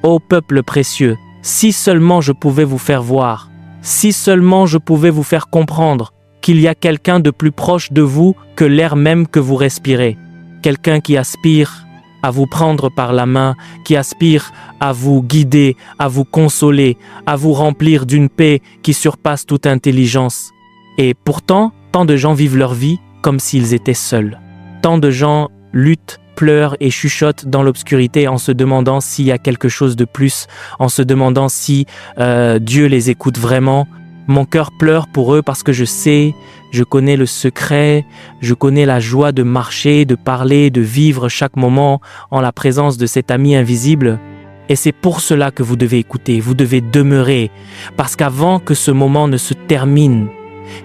Ô peuple précieux, si seulement je pouvais vous faire voir, si seulement je pouvais vous faire comprendre qu'il y a quelqu'un de plus proche de vous que l'air même que vous respirez, quelqu'un qui aspire à vous prendre par la main, qui aspire à vous guider, à vous consoler, à vous remplir d'une paix qui surpasse toute intelligence. Et pourtant, tant de gens vivent leur vie comme s'ils étaient seuls. Tant de gens luttent, pleurent et chuchotent dans l'obscurité en se demandant s'il y a quelque chose de plus, en se demandant si Dieu les écoute vraiment. Mon cœur pleure pour eux parce que je connais le secret, je connais la joie de marcher, de parler, de vivre chaque moment en la présence de cet ami invisible. Et c'est pour cela que vous devez écouter, vous devez demeurer, parce qu'avant que ce moment ne se termine,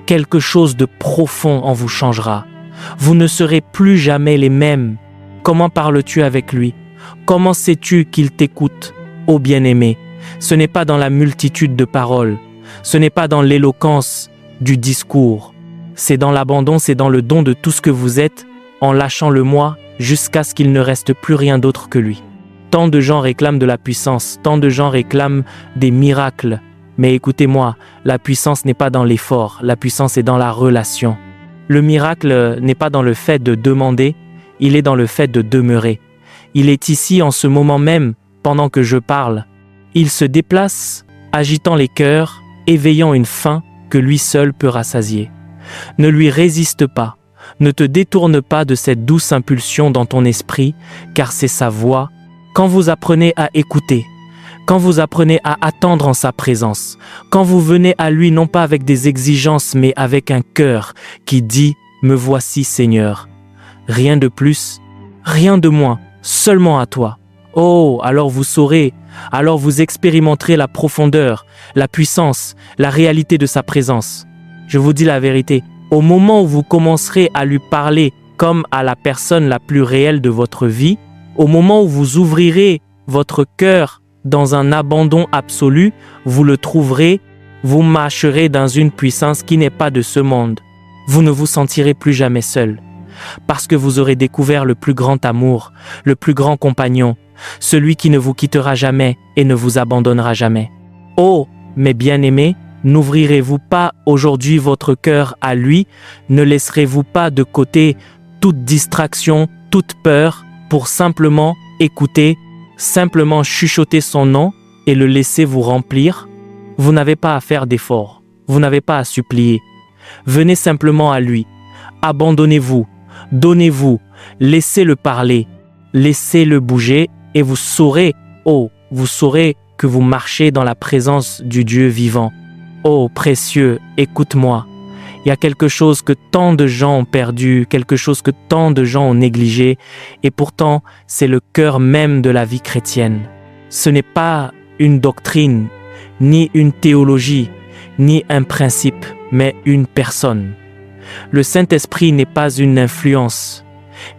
quelque chose de profond en vous changera. Vous ne serez plus jamais les mêmes. Comment parles-tu avec lui? Comment sais-tu qu'il t'écoute, ô bien-aimé? Ce n'est pas dans la multitude de paroles, ce n'est pas dans l'éloquence du discours. C'est dans l'abandon, c'est dans le don de tout ce que vous êtes, en lâchant le moi jusqu'à ce qu'il ne reste plus rien d'autre que lui. Tant de gens réclament de la puissance, tant de gens réclament des miracles. Mais écoutez-moi, la puissance n'est pas dans l'effort, la puissance est dans la relation. Le miracle n'est pas dans le fait de demander, il est dans le fait de demeurer. Il est ici en ce moment même, pendant que je parle. Il se déplace, agitant les cœurs, éveillant une faim que lui seul peut rassasier. Ne lui résiste pas, ne te détourne pas de cette douce impulsion dans ton esprit, car c'est sa voix. Quand vous apprenez à écouter, quand vous apprenez à attendre en sa présence, quand vous venez à lui non pas avec des exigences, mais avec un cœur qui dit « Me voici Seigneur ». Rien de plus, rien de moins, seulement à toi. Oh, alors vous saurez, alors vous expérimenterez la profondeur, la puissance, la réalité de sa présence. Je vous dis la vérité, au moment où vous commencerez à lui parler comme à la personne la plus réelle de votre vie, au moment où vous ouvrirez votre cœur dans un abandon absolu, vous le trouverez, vous marcherez dans une puissance qui n'est pas de ce monde. Vous ne vous sentirez plus jamais seul, parce que vous aurez découvert le plus grand amour, le plus grand compagnon, celui qui ne vous quittera jamais et ne vous abandonnera jamais. Oh, mes bien-aimés, n'ouvrirez-vous pas aujourd'hui votre cœur à lui? Ne laisserez-vous pas de côté toute distraction, toute peur, pour simplement écouter, simplement chuchoter son nom et le laisser vous remplir? Vous n'avez pas à faire d'efforts, vous n'avez pas à supplier. Venez simplement à lui, abandonnez-vous, donnez-vous, laissez-le parler, laissez-le bouger et vous saurez, oh, vous saurez que vous marchez dans la présence du Dieu vivant. Oh, précieux, écoute-moi. Il y a quelque chose que tant de gens ont perdu, quelque chose que tant de gens ont négligé, et pourtant, c'est le cœur même de la vie chrétienne. Ce n'est pas une doctrine, ni une théologie, ni un principe, mais une personne. Le Saint-Esprit n'est pas une influence,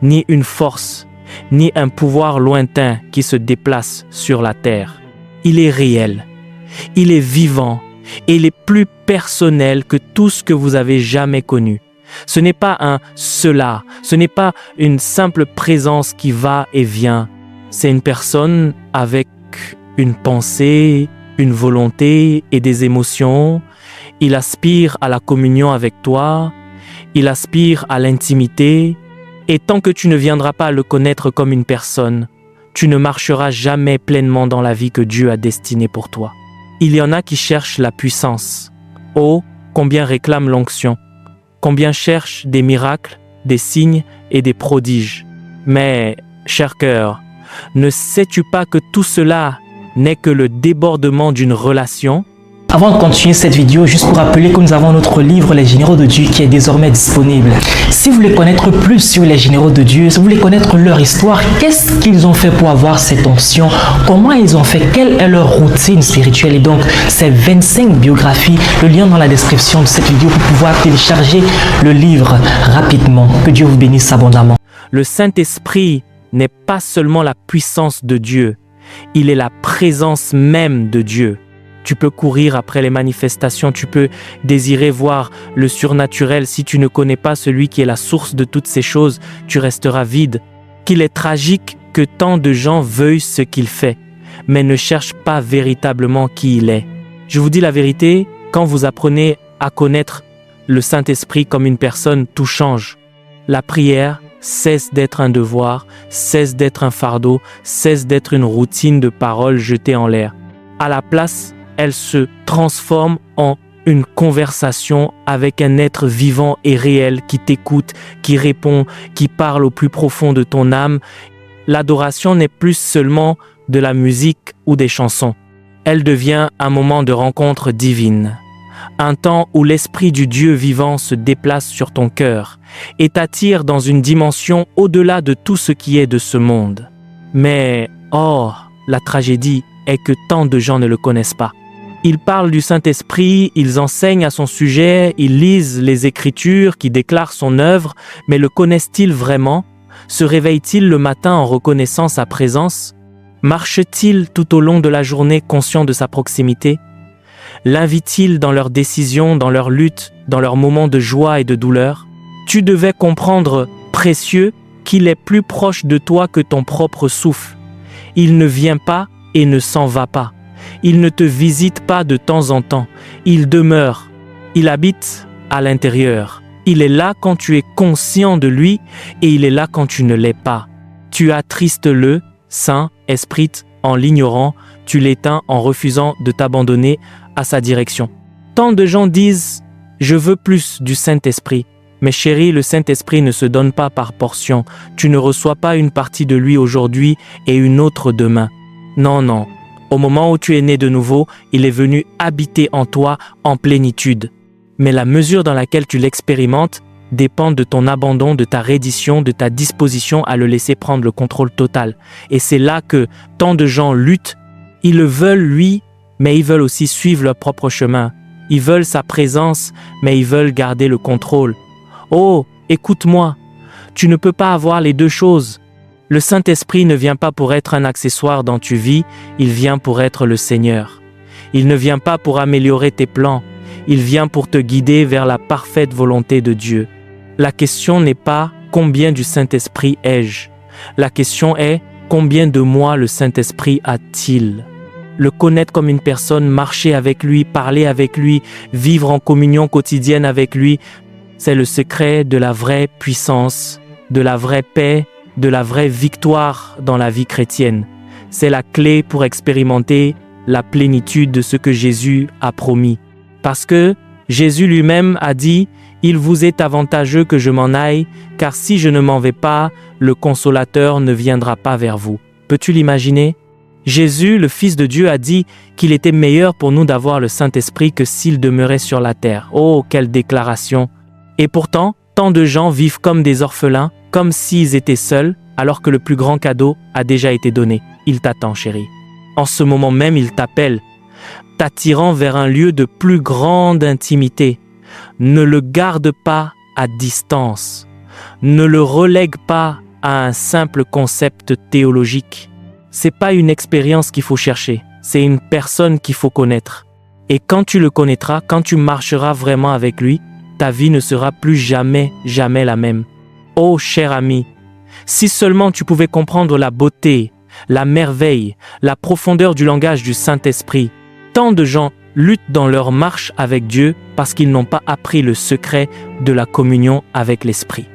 ni une force, ni un pouvoir lointain qui se déplace sur la terre. Il est réel, il est vivant, et il est plus personnel que tout ce que vous avez jamais connu. Ce n'est pas un cela, ce n'est pas une simple présence qui va et vient. C'est une personne avec une pensée, une volonté et des émotions. Il aspire à la communion avec toi, il aspire à l'intimité. Et tant que tu ne viendras pas le connaître comme une personne, tu ne marcheras jamais pleinement dans la vie que Dieu a destinée pour toi. Il y en a qui cherchent la puissance. Oh, combien réclament l'onction. Combien cherchent des miracles, des signes et des prodiges. Mais, cher cœur, ne sais-tu pas que tout cela n'est que le débordement d'une relation? Avant de continuer cette vidéo, juste pour rappeler que nous avons notre livre Les Généraux de Dieu qui est désormais disponible. Si vous voulez connaître plus sur les Généraux de Dieu, si vous voulez connaître leur histoire, qu'est-ce qu'ils ont fait pour avoir cette onction, comment ils ont fait, quelle est leur routine spirituelle, et donc ces 25 biographies, le lien dans la description de cette vidéo pour pouvoir télécharger le livre rapidement. Que Dieu vous bénisse abondamment. Le Saint-Esprit n'est pas seulement la puissance de Dieu, il est la présence même de Dieu. Tu peux courir après les manifestations, tu peux désirer voir le surnaturel. Si tu ne connais pas celui qui est la source de toutes ces choses, tu resteras vide. Qu'il est tragique que tant de gens veuillent ce qu'il fait. mais ne cherche pas véritablement qui il est. Je vous dis la vérité, quand vous apprenez à connaître le Saint-Esprit comme une personne, tout change. La prière cesse d'être un devoir, cesse d'être un fardeau, cesse d'être une routine de paroles jetées en l'air. À la place, elle se transforme en une conversation avec un être vivant et réel qui t'écoute, qui répond, qui parle au plus profond de ton âme. L'adoration n'est plus seulement de la musique ou des chansons. Elle devient un moment de rencontre divine. Un temps où l'Esprit du Dieu vivant se déplace sur ton cœur et t'attire dans une dimension au-delà de tout ce qui est de ce monde. Mais, la tragédie est que tant de gens ne le connaissent pas. Ils parlent du Saint-Esprit, ils enseignent à son sujet, ils lisent les Écritures qui déclarent son œuvre, mais le connaissent-ils vraiment? Se réveillent-ils le matin en reconnaissant sa présence? Marchent-ils tout au long de la journée conscients de sa proximité? L'invite-t-il dans leurs décisions, dans leurs luttes, dans leurs moments de joie et de douleur? Tu devais comprendre, précieux, qu'il est plus proche de toi que ton propre souffle. Il ne vient pas et ne s'en va pas. Il ne te visite pas de temps en temps. Il demeure. Il habite à l'intérieur. Il est là quand tu es conscient de lui et il est là quand tu ne l'es pas. Tu attristes-le, Saint-Esprit, en l'ignorant. Tu l'éteins en refusant de t'abandonner à sa direction. Tant de gens disent « Je veux plus du Saint-Esprit ». Mais chérie, le Saint-Esprit ne se donne pas par portion. Tu ne reçois pas une partie de lui aujourd'hui et une autre demain. Non. Au moment où tu es né de nouveau, il est venu habiter en toi en plénitude. Mais la mesure dans laquelle tu l'expérimentes dépend de ton abandon, de ta reddition, de ta disposition à le laisser prendre le contrôle total. Et c'est là que tant de gens luttent. Ils le veulent, lui, mais ils veulent aussi suivre leur propre chemin. Ils veulent sa présence, mais ils veulent garder le contrôle. Oh, écoute-moi, tu ne peux pas avoir les deux choses. Le Saint-Esprit ne vient pas pour être un accessoire dans ta vie, il vient pour être le Seigneur. Il ne vient pas pour améliorer tes plans, il vient pour te guider vers la parfaite volonté de Dieu. La question n'est pas « Combien du Saint-Esprit ai-je » La question est « Combien de moi le Saint-Esprit a-t-il » Le connaître comme une personne, marcher avec lui, parler avec lui, vivre en communion quotidienne avec lui, c'est le secret de la vraie puissance, de la vraie paix, de la vraie victoire dans la vie chrétienne. C'est la clé pour expérimenter la plénitude de ce que Jésus a promis. Parce que Jésus lui-même a dit « Il vous est avantageux que je m'en aille, car si je ne m'en vais pas, le Consolateur ne viendra pas vers vous. » Peux-tu l'imaginer? Jésus, le Fils de Dieu, a dit qu'il était meilleur pour nous d'avoir le Saint-Esprit que s'il demeurait sur la terre. Oh, quelle déclaration! Et pourtant, tant de gens vivent comme des orphelins, comme s'ils étaient seuls, alors que le plus grand cadeau a déjà été donné. Il t'attend, chérie. En ce moment même, il t'appelle, t'attirant vers un lieu de plus grande intimité. Ne le garde pas à distance. Ne le relègue pas à un simple concept théologique. C'est pas une expérience qu'il faut chercher, c'est une personne qu'il faut connaître. Et quand tu le connaîtras, quand tu marcheras vraiment avec lui, ta vie ne sera plus jamais la même. Oh, cher ami, si seulement tu pouvais comprendre la beauté, la merveille, la profondeur du langage du Saint-Esprit. Tant de gens luttent dans leur marche avec Dieu parce qu'ils n'ont pas appris le secret de la communion avec l'Esprit.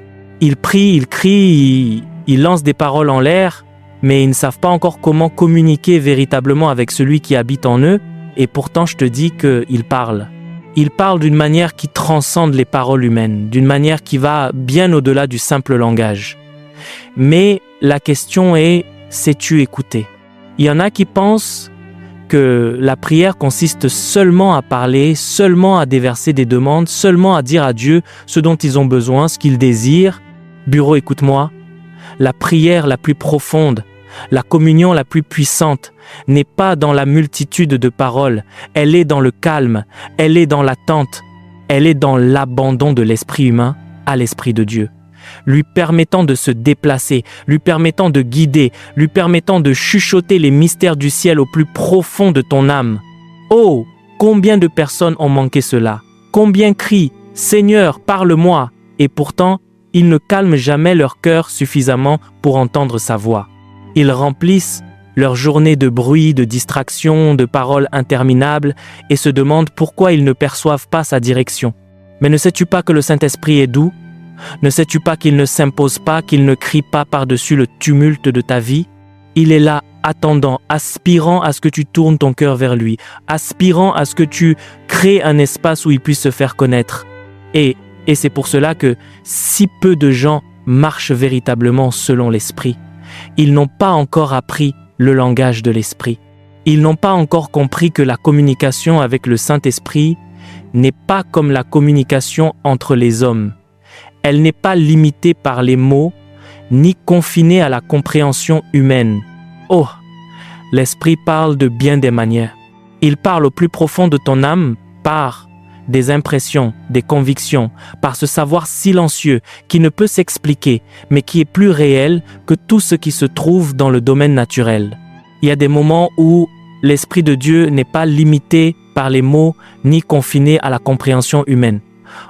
Ils prient, ils crient, ils lancent des paroles en l'air, mais ils ne savent pas encore comment communiquer véritablement avec celui qui habite en eux, et pourtant je te dis qu'ils parlent. Ils parlent d'une manière qui transcende les paroles humaines, d'une manière qui va bien au-delà du simple langage. Mais la question est, sais-tu écouter? Il y en a qui pensent que la prière consiste seulement à parler, seulement à déverser des demandes, seulement à dire à Dieu ce dont ils ont besoin, ce qu'ils désirent. Bureau, écoute-moi. La prière la plus profonde, la communion la plus puissante n'est pas dans la multitude de paroles, elle est dans le calme, elle est dans l'attente, elle est dans l'abandon de l'esprit humain à l'Esprit de Dieu, lui permettant de se déplacer, lui permettant de guider, lui permettant de chuchoter les mystères du ciel au plus profond de ton âme. Oh, combien de personnes ont manqué cela? Combien crient « Seigneur, parle-moi » et pourtant, ils ne calment jamais leur cœur suffisamment pour entendre sa voix. Ils remplissent leur journée de bruit, de distraction, de paroles interminables et se demandent pourquoi ils ne perçoivent pas sa direction. Mais ne sais-tu pas que le Saint-Esprit est doux? Ne sais-tu pas qu'il ne s'impose pas, qu'il ne crie pas par-dessus le tumulte de ta vie? Il est là, attendant, aspirant à ce que tu tournes ton cœur vers lui, aspirant à ce que tu crées un espace où il puisse se faire connaître. Et c'est pour cela que si peu de gens marchent véritablement selon l'Esprit. Ils n'ont pas encore appris le langage de l'Esprit. Ils n'ont pas encore compris que la communication avec le Saint-Esprit n'est pas comme la communication entre les hommes. Elle n'est pas limitée par les mots, ni confinée à la compréhension humaine. Oh, l'Esprit parle de bien des manières. Il parle au plus profond de ton âme par des impressions, des convictions, par ce savoir silencieux qui ne peut s'expliquer, mais qui est plus réel que tout ce qui se trouve dans le domaine naturel. Il y a des moments où l'Esprit de Dieu n'est pas limité par les mots, ni confiné à la compréhension humaine.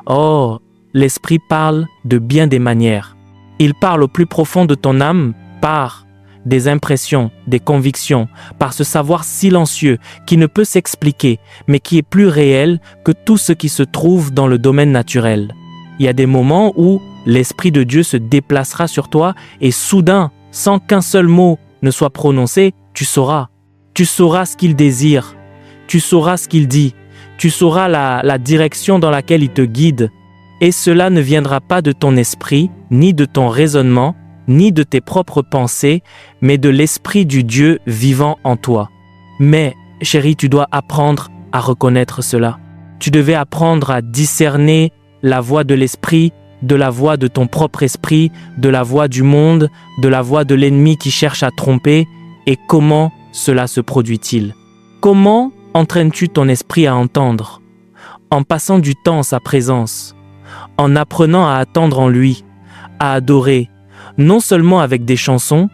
Oh, l'Esprit parle de bien des manières. Il parle au plus profond de ton âme par des impressions, des convictions, par ce savoir silencieux qui ne peut s'expliquer, mais qui est plus réel que tout ce qui se trouve dans le domaine naturel. Il y a des moments où l'Esprit de Dieu se déplacera sur toi et soudain, sans qu'un seul mot ne soit prononcé, tu sauras. Tu sauras ce qu'il désire, tu sauras ce qu'il dit, tu sauras la direction dans laquelle il te guide. Et cela ne viendra pas de ton esprit, ni de ton raisonnement, ni de tes propres pensées, mais de l'Esprit du Dieu vivant en toi. Mais, chérie, tu dois apprendre à reconnaître cela. Tu devais apprendre à discerner la voix de l'Esprit, de la voix de ton propre esprit, de la voix du monde, de la voix de l'ennemi qui cherche à tromper, et comment cela se produit-il? Comment entraînes-tu ton esprit à entendre? En passant du temps en sa présence, en apprenant à attendre en lui, à adorer, non seulement avec des chansons,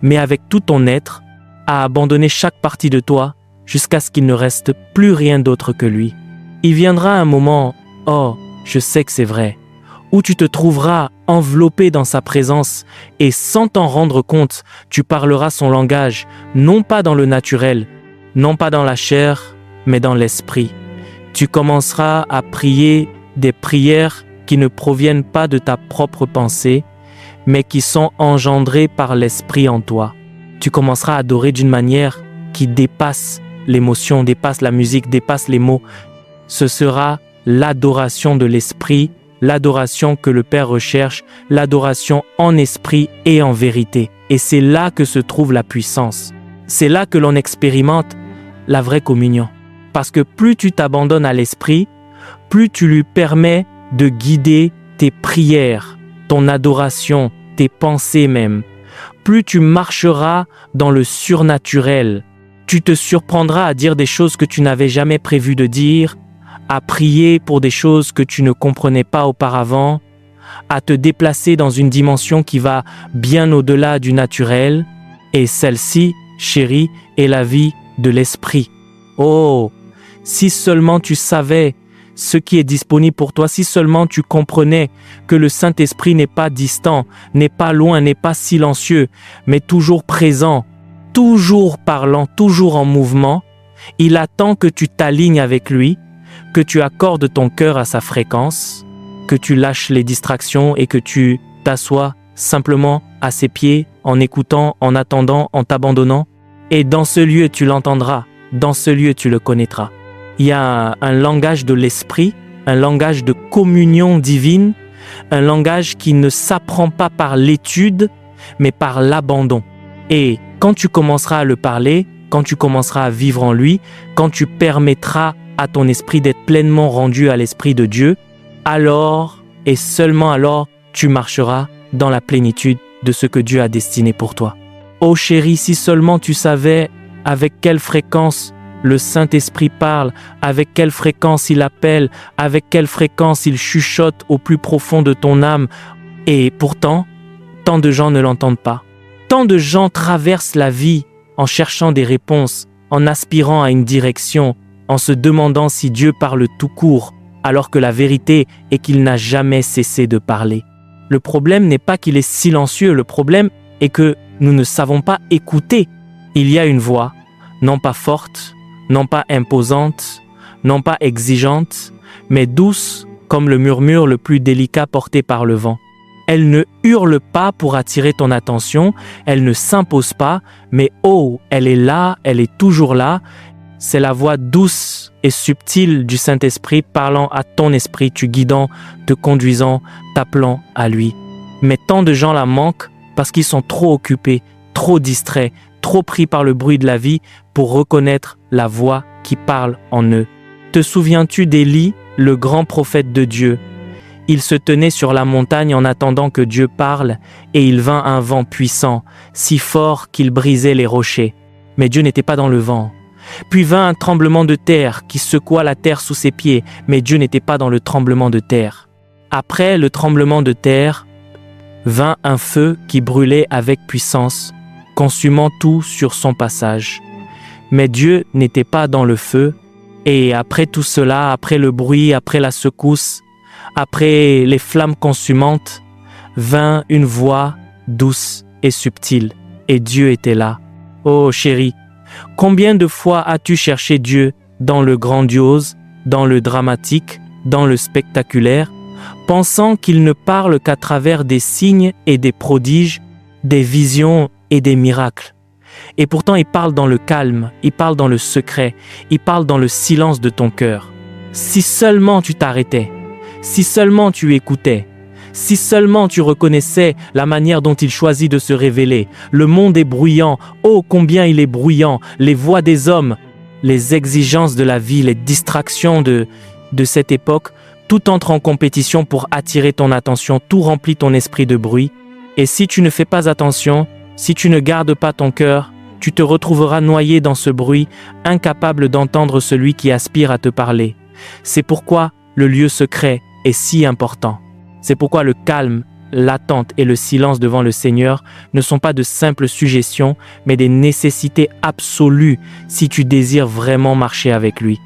mais avec tout ton être, à abandonner chaque partie de toi jusqu'à ce qu'il ne reste plus rien d'autre que lui. Il viendra un moment, oh, je sais que c'est vrai, où tu te trouveras enveloppé dans sa présence et sans t'en rendre compte, tu parleras son langage, non pas dans le naturel, non pas dans la chair, mais dans l'esprit. Tu commenceras à prier des prières qui ne proviennent pas de ta propre pensée, mais qui sont engendrées par l'Esprit en toi. Tu commenceras à adorer d'une manière qui dépasse l'émotion, dépasse la musique, dépasse les mots. Ce sera l'adoration de l'Esprit, l'adoration que le Père recherche, l'adoration en esprit et en vérité. Et c'est là que se trouve la puissance. C'est là que l'on expérimente la vraie communion. Parce que plus tu t'abandonnes à l'Esprit, plus tu lui permets de guider tes prières, ton adoration, tes pensées même. Plus tu marcheras dans le surnaturel, tu te surprendras à dire des choses que tu n'avais jamais prévu de dire, à prier pour des choses que tu ne comprenais pas auparavant, à te déplacer dans une dimension qui va bien au-delà du naturel. Et celle-ci, chérie, est la vie de l'esprit. Oh, si seulement tu savais ce qui est disponible pour toi, si seulement tu comprenais que le Saint-Esprit n'est pas distant, n'est pas loin, n'est pas silencieux, mais toujours présent, toujours parlant, toujours en mouvement. Il attend que tu t'alignes avec lui, que tu accordes ton cœur à sa fréquence, que tu lâches les distractions et que tu t'assois simplement à ses pieds, en écoutant, en attendant, en t'abandonnant. Et dans ce lieu, tu l'entendras, dans ce lieu, tu le connaîtras. Il y a un langage de l'esprit, un langage de communion divine, un langage qui ne s'apprend pas par l'étude, mais par l'abandon. Et quand tu commenceras à le parler, quand tu commenceras à vivre en lui, quand tu permettras à ton esprit d'être pleinement rendu à l'Esprit de Dieu, alors et seulement alors tu marcheras dans la plénitude de ce que Dieu a destiné pour toi. Oh chérie, si seulement tu savais avec quelle fréquence le Saint-Esprit parle, avec quelle fréquence il appelle, avec quelle fréquence il chuchote au plus profond de ton âme. Et pourtant, tant de gens ne l'entendent pas. Tant de gens traversent la vie en cherchant des réponses, en aspirant à une direction, en se demandant si Dieu parle tout court, alors que la vérité est qu'il n'a jamais cessé de parler. Le problème n'est pas qu'il est silencieux, le problème est que nous ne savons pas écouter. Il y a une voix, non pas forte, non pas imposante, non pas exigeante, mais douce comme le murmure le plus délicat porté par le vent. Elle ne hurle pas pour attirer ton attention, elle ne s'impose pas, mais oh, elle est là, elle est toujours là. C'est la voix douce et subtile du Saint-Esprit parlant à ton esprit, te guidant, te conduisant, t'appelant à lui. Mais tant de gens la manquent parce qu'ils sont trop occupés, trop distraits, trop pris par le bruit de la vie pour reconnaître la voix qui parle en eux. Te souviens-tu d'Élie, le grand prophète de Dieu? Il se tenait sur la montagne en attendant que Dieu parle, et il vint un vent puissant, si fort qu'il brisait les rochers. Mais Dieu n'était pas dans le vent. Puis vint un tremblement de terre qui secoua la terre sous ses pieds, mais Dieu n'était pas dans le tremblement de terre. Après le tremblement de terre, vint un feu qui brûlait avec puissance, consumant tout sur son passage. Mais Dieu n'était pas dans le feu, et après tout cela, après le bruit, après la secousse, après les flammes consumantes, vint une voix douce et subtile, et Dieu était là. Oh chérie, combien de fois as-tu cherché Dieu dans le grandiose, dans le dramatique, dans le spectaculaire, pensant qu'il ne parle qu'à travers des signes et des prodiges, des visions et des miracles. Et pourtant il parle dans le calme, il parle dans le secret, il parle dans le silence de ton cœur. Si seulement tu t'arrêtais, si seulement tu écoutais, si seulement tu reconnaissais la manière dont il choisit de se révéler. Le monde est bruyant, oh combien il est bruyant, les voix des hommes, les exigences de la vie, les distractions de cette époque, tout entre en compétition pour attirer ton attention, tout remplit ton esprit de bruit. Et si tu ne fais pas attention, si tu ne gardes pas ton cœur, tu te retrouveras noyé dans ce bruit, incapable d'entendre celui qui aspire à te parler. C'est pourquoi le lieu secret est si important. C'est pourquoi le calme, l'attente et le silence devant le Seigneur ne sont pas de simples suggestions, mais des nécessités absolues si tu désires vraiment marcher avec lui.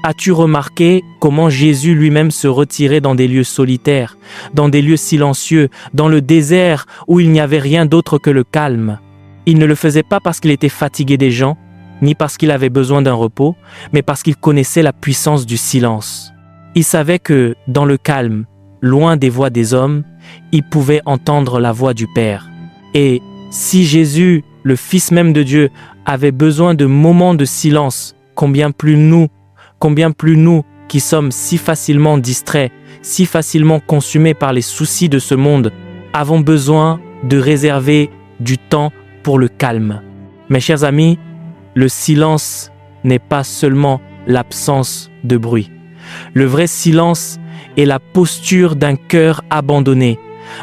As-tu remarqué comment Jésus lui-même se retirait dans des lieux solitaires, dans des lieux silencieux, dans le désert où il n'y avait rien d'autre que le calme? Il ne le faisait pas parce qu'il était fatigué des gens, ni parce qu'il avait besoin d'un repos, mais parce qu'il connaissait la puissance du silence. Il savait que, dans le calme, loin des voix des hommes, il pouvait entendre la voix du Père. Et si Jésus, le Fils même de Dieu, avait besoin de moments de silence, combien plus nous qui sommes si facilement distraits, si facilement consumés par les soucis de ce monde, avons besoin de réserver du temps pour le calme. Mes chers amis, le silence n'est pas seulement l'absence de bruit. Le vrai silence est la posture d'un cœur abandonné,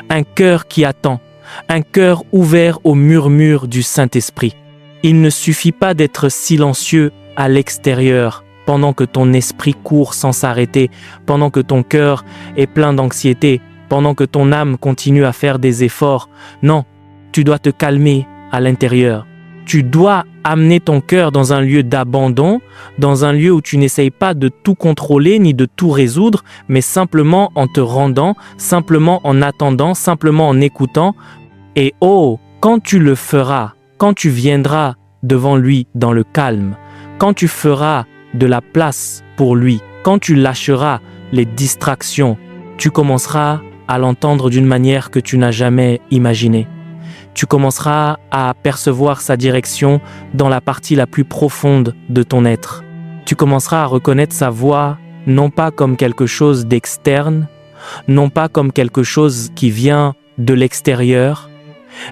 un cœur qui attend, un cœur ouvert au murmure du Saint-Esprit. Il ne suffit pas d'être silencieux à l'extérieur pendant que ton esprit court sans s'arrêter, pendant que ton cœur est plein d'anxiété, pendant que ton âme continue à faire des efforts. Non, tu dois te calmer à l'intérieur. Tu dois amener ton cœur dans un lieu d'abandon, dans un lieu où tu n'essayes pas de tout contrôler ni de tout résoudre, mais simplement en te rendant, simplement en attendant, simplement en écoutant. Et oh, quand tu le feras, quand tu viendras devant lui dans le calme, quand tu feras de la place pour lui, quand tu lâcheras les distractions, tu commenceras à l'entendre d'une manière que tu n'as jamais imaginée. Tu commenceras à percevoir sa direction dans la partie la plus profonde de ton être. Tu commenceras à reconnaître sa voix non pas comme quelque chose d'externe, non pas comme quelque chose qui vient de l'extérieur,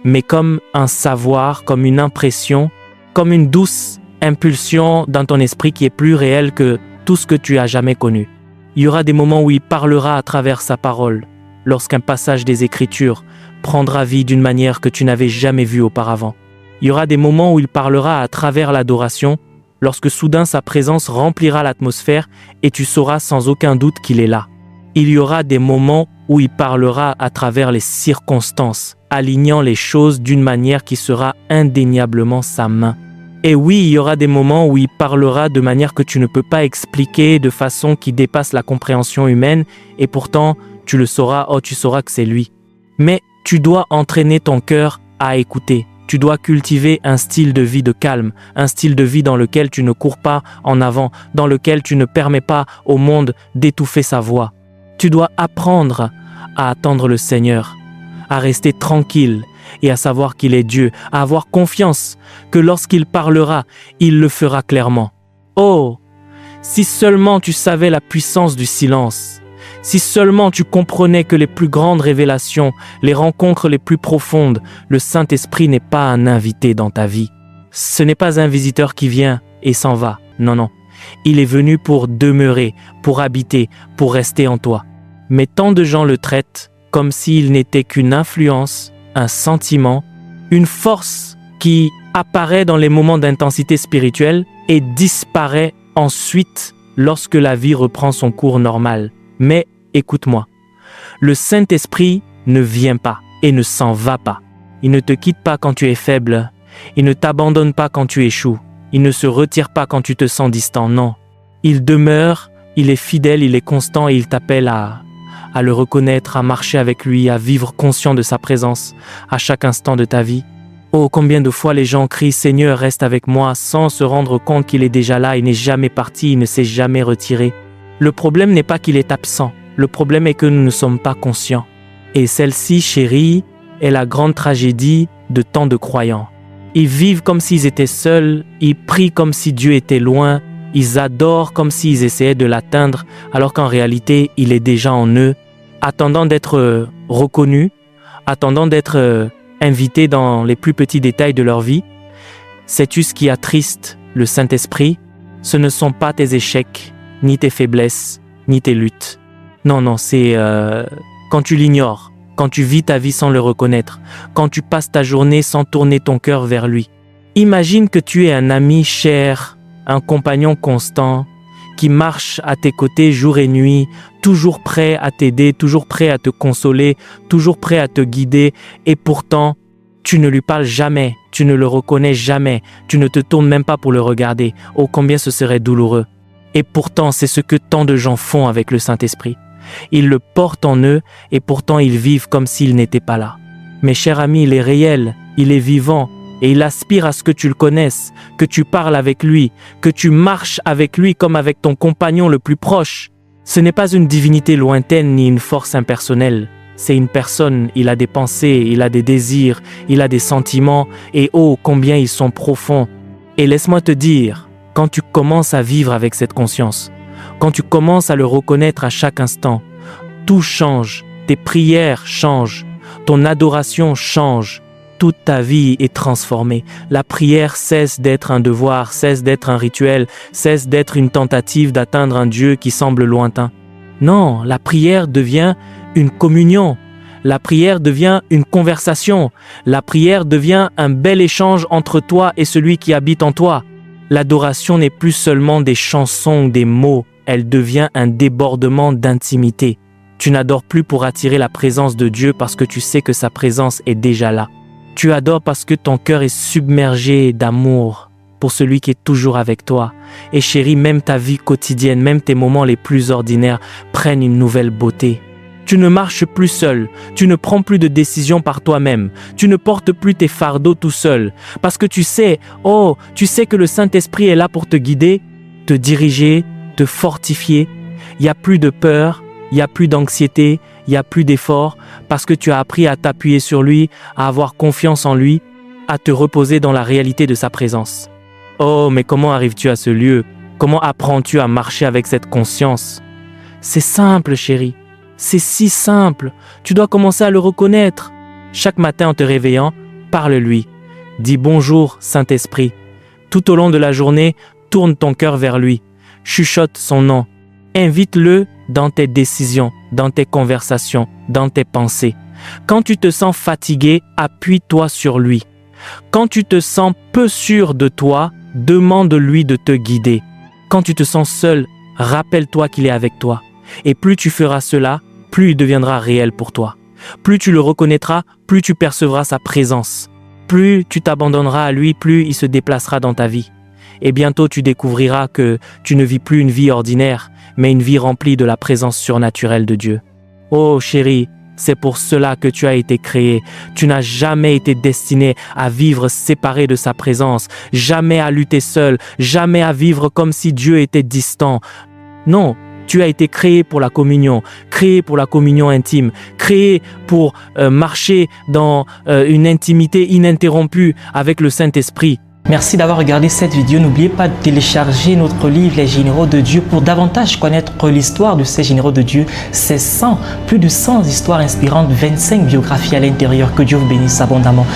mais comme un savoir, comme une impression, comme une douce impulsion dans ton esprit qui est plus réelle que tout ce que tu as jamais connu. Il y aura des moments où il parlera à travers sa parole, lorsqu'un passage des Écritures prendra vie d'une manière que tu n'avais jamais vue auparavant. Il y aura des moments où il parlera à travers l'adoration, lorsque soudain sa présence remplira l'atmosphère et tu sauras sans aucun doute qu'il est là. Il y aura des moments où il parlera à travers les circonstances, alignant les choses d'une manière qui sera indéniablement sa main. Et oui, il y aura des moments où il parlera de manière que tu ne peux pas expliquer, de façon qui dépasse la compréhension humaine, et pourtant, tu le sauras, tu sauras que c'est lui. Mais tu dois entraîner ton cœur à écouter. Tu dois cultiver un style de vie de calme, un style de vie dans lequel tu ne cours pas en avant, dans lequel tu ne permets pas au monde d'étouffer sa voix. Tu dois apprendre à attendre le Seigneur, à rester tranquille et à savoir qu'il est Dieu, à avoir confiance que lorsqu'il parlera, il le fera clairement. Oh, si seulement tu savais la puissance du silence, si seulement tu comprenais que les plus grandes révélations, les rencontres les plus profondes, le Saint-Esprit n'est pas un invité dans ta vie. Ce n'est pas un visiteur qui vient et s'en va. Non, non. Il est venu pour demeurer, pour habiter, pour rester en toi. Mais tant de gens le traitent comme s'il n'était qu'une influence, un sentiment, une force qui apparaît dans les moments d'intensité spirituelle et disparaît ensuite lorsque la vie reprend son cours normal. Mais écoute-moi, le Saint-Esprit ne vient pas et ne s'en va pas. Il ne te quitte pas quand tu es faible, il ne t'abandonne pas quand tu échoues, il ne se retire pas quand tu te sens distant, non. Il demeure, il est fidèle, il est constant et il t'appelle à le reconnaître, à marcher avec lui, à vivre conscient de sa présence à chaque instant de ta vie. Oh, combien de fois les gens crient « Seigneur, reste avec moi » sans se rendre compte qu'il est déjà là, il n'est jamais parti, il ne s'est jamais retiré. Le problème n'est pas qu'il est absent, le problème est que nous ne sommes pas conscients. Et celle-ci, chérie, est la grande tragédie de tant de croyants. Ils vivent comme s'ils étaient seuls, ils prient comme si Dieu était loin, ils adorent comme s'ils essayaient de l'atteindre, alors qu'en réalité, il est déjà en eux, attendant d'être reconnus, attendant d'être invités dans les plus petits détails de leur vie. Sais-tu ce qui attriste le Saint-Esprit? Ce ne sont pas tes échecs, ni tes faiblesses, ni tes luttes. Non, non, c'est quand tu l'ignores, quand tu vis ta vie sans le reconnaître, quand tu passes ta journée sans tourner ton cœur vers lui. Imagine que tu es un ami cher, un compagnon constant, qui marche à tes côtés jour et nuit, toujours prêt à t'aider, toujours prêt à te consoler, toujours prêt à te guider, et pourtant, tu ne lui parles jamais, tu ne le reconnais jamais, tu ne te tournes même pas pour le regarder. Oh, combien ce serait douloureux. Et pourtant, c'est ce que tant de gens font avec le Saint-Esprit. Ils le portent en eux, et pourtant ils vivent comme s'il n'était pas là. Mes chers amis, il est réel, il est vivant, et il aspire à ce que tu le connaisses, que tu parles avec lui, que tu marches avec lui comme avec ton compagnon le plus proche. Ce n'est pas une divinité lointaine ni une force impersonnelle. C'est une personne, il a des pensées, il a des désirs, il a des sentiments, et oh, combien ils sont profonds. Et laisse-moi te dire, quand tu commences à vivre avec cette conscience, quand tu commences à le reconnaître à chaque instant, tout change, tes prières changent, ton adoration change. Toute ta vie est transformée. La prière cesse d'être un devoir, cesse d'être un rituel, cesse d'être une tentative d'atteindre un Dieu qui semble lointain. Non, la prière devient une communion. La prière devient une conversation. La prière devient un bel échange entre toi et celui qui habite en toi. L'adoration n'est plus seulement des chansons ou des mots, elle devient un débordement d'intimité. Tu n'adores plus pour attirer la présence de Dieu parce que tu sais que sa présence est déjà là. Tu adores parce que ton cœur est submergé d'amour pour celui qui est toujours avec toi. Et chérie, même ta vie quotidienne, même tes moments les plus ordinaires prennent une nouvelle beauté. Tu ne marches plus seul, tu ne prends plus de décisions par toi-même, tu ne portes plus tes fardeaux tout seul, parce que tu sais que le Saint-Esprit est là pour te guider, te diriger, te fortifier. Il n'y a plus de peur, il n'y a plus d'anxiété, il n'y a plus d'effort, parce que tu as appris à t'appuyer sur lui, à avoir confiance en lui, à te reposer dans la réalité de sa présence. Oh, mais comment arrives-tu à ce lieu? Comment apprends-tu à marcher avec cette conscience? C'est simple, chérie. C'est si simple. Tu dois commencer à le reconnaître. Chaque matin en te réveillant, parle-lui. Dis bonjour, Saint-Esprit. Tout au long de la journée, tourne ton cœur vers lui. Chuchote son nom. Invite-le dans tes décisions, dans tes conversations, dans tes pensées. Quand tu te sens fatigué, appuie-toi sur lui. Quand tu te sens peu sûr de toi, demande-lui de te guider. Quand tu te sens seul, rappelle-toi qu'il est avec toi. Et plus tu feras cela, plus il deviendra réel pour toi. Plus tu le reconnaîtras, plus tu percevras sa présence. Plus tu t'abandonneras à lui, plus il se déplacera dans ta vie. Et bientôt tu découvriras que tu ne vis plus une vie ordinaire, mais une vie remplie de la présence surnaturelle de Dieu. Oh chérie, C'est pour cela que tu as été créé. Tu n'as jamais été destiné à vivre séparé de sa présence, jamais à lutter seul, jamais à vivre comme si Dieu était distant. Non, tu as été créé pour la communion intime, créé pour marcher dans une intimité ininterrompue avec le Saint-Esprit. Merci d'avoir regardé cette vidéo. N'oubliez pas de télécharger notre livre Les Généraux de Dieu pour davantage connaître l'histoire de ces généraux de Dieu. C'est plus de 100 histoires inspirantes, 25 biographies à l'intérieur. Que Dieu vous bénisse abondamment.